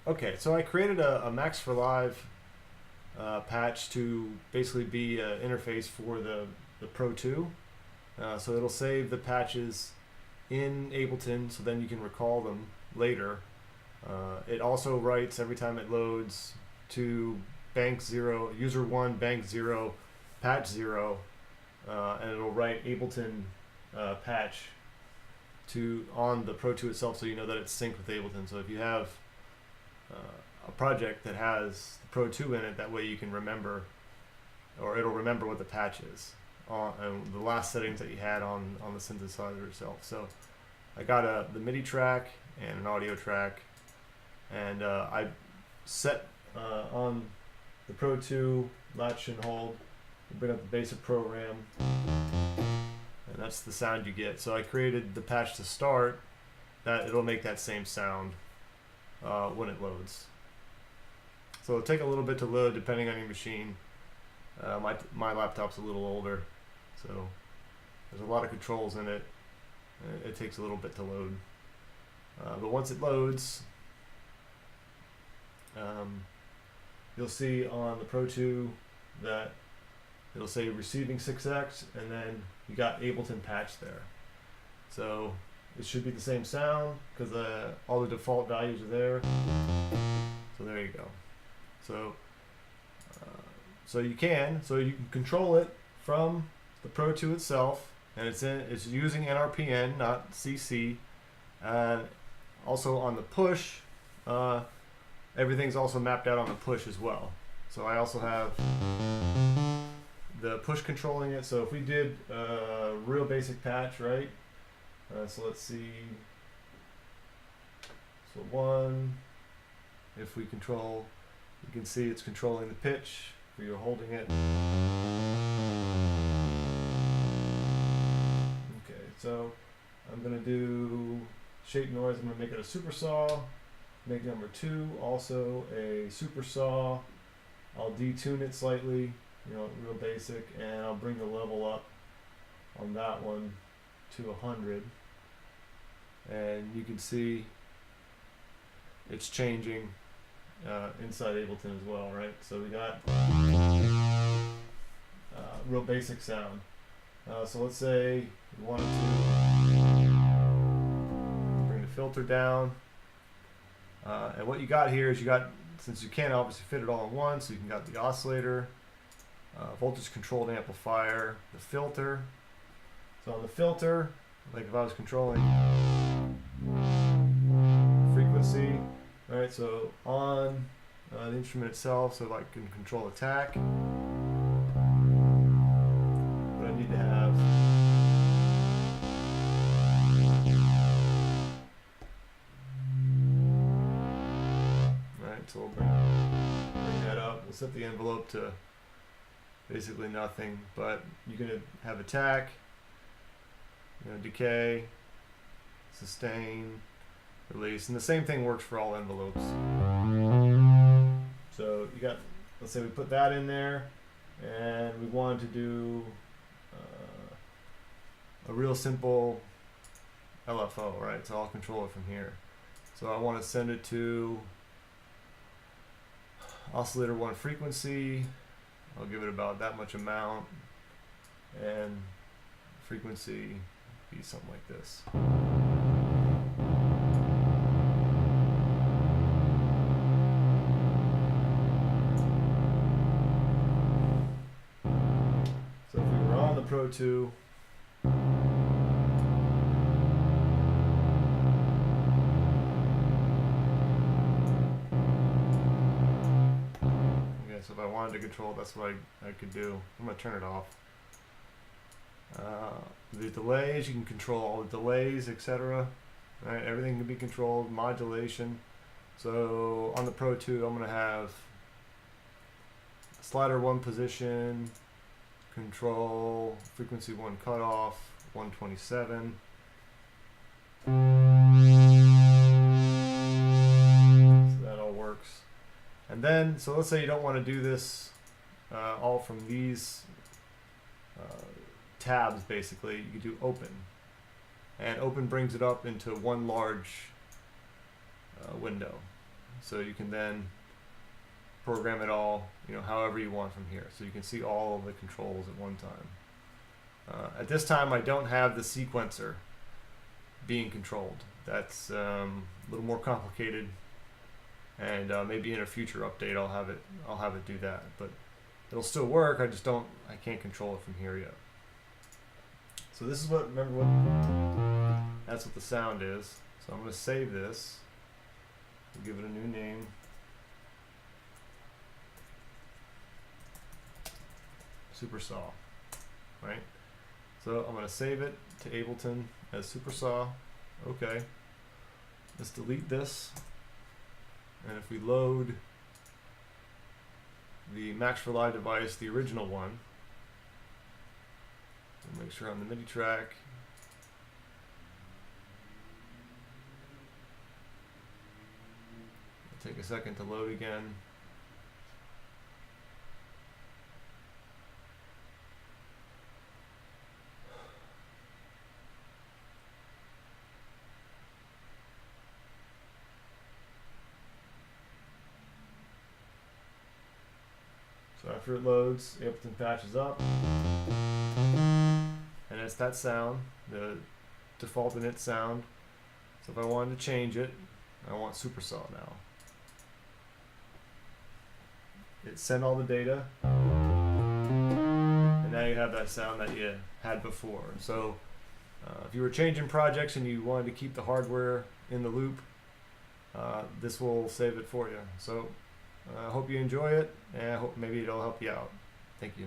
Okay, so I created a Max for Live patch to basically be an interface for the Pro 2. So it'll save the patches in Ableton, so then you can recall them later. It also writes every time it loads to bank 0, user 1, bank 0, patch 0, and it'll write Ableton patch on the Pro 2 itself, so you know that it's synced with Ableton. So if you have a project that has the Pro 2 in it, that way you can remember, or it'll remember what the patch is and the last settings that you had on the synthesizer itself. So I got the MIDI track and an audio track, and I set on the Pro 2 latch and hold, bring up the basic program, and that's the sound you get. So I created the patch to start that it'll make that same sound when it loads. So it'll take a little bit to load depending on your machine. My laptop's a little older, so there's a lot of controls in it. It takes a little bit to load. But once it loads, you'll see on the Pro 2 that it'll say receiving 6x, and then you got Ableton patch there. So it should be the same sound because all the default values are there. So there you go. So you can control it from the Pro 2 itself, and it's using NRPN, not CC. And also on the push, everything's also mapped out on the push as well. So I also have the push controlling it. So if we did a real basic patch, right? So let's see. So 1, if we control, you can see it's controlling the pitch where you're holding it. Okay, so I'm going to do shape noise. I'm going to make it a super saw. Make number 2 also a super saw. I'll detune it slightly, real basic, and I'll bring the level up on that one to 100. And you can see it's changing inside Ableton as well, right? So we got real basic sound. So let's say we wanted to bring the filter down. And what you got here is since you can't obviously fit it all in one, so you can got the oscillator, voltage controlled amplifier, the filter. So on the filter, like if I was controlling frequency, right? So on the instrument itself, so if I can control attack, what I need to have. So we'll bring that up. We'll set the envelope to basically nothing, but you're going to have attack, decay, sustain, release, and the same thing works for all envelopes. So you got, let's say we put that in there, and we wanted to do a real simple LFO, right? So I'll control it from here. So I want to send it to oscillator 1 frequency. I'll give it about that much amount, and frequency be something like this. So if we were on the Pro 2, so if I wanted to control, that's what I could do. I'm going to turn it off. The delays, you can control all the delays, etc. Right, everything can be controlled. Modulation. So on the Pro 2, I'm going to have slider 1 position, control, frequency 1 cutoff, 127. So that all works. And then, so let's say you don't want to do this all from these tabs, basically. You can do open. And open brings it up into one large window. so you can then program it all, however you want from here. So you can see all of the controls at one time. At this time, I don't have the sequencer being controlled. That's a little more complicated, and maybe in a future update I'll have it do that. But it'll still work. I can't control it from here yet. So this is that's what the sound is. So I'm going to save this. We'll give it a new name. Supersaw, right? So I'm going to save it to Ableton as Supersaw. Okay. Let's delete this. And if we load the Max for Live device, the original one, we'll make sure on the MIDI track. It'll take a second to load again. So after it loads, Ableton patches up, and it's that sound, the default init sound. So if I wanted to change it, I want Supersaw now. It sent all the data, and now you have that sound that you had before. So if you were changing projects and you wanted to keep the hardware in the loop, this will save it for you. So I hope you enjoy it, and I hope maybe it'll help you out. Thank you.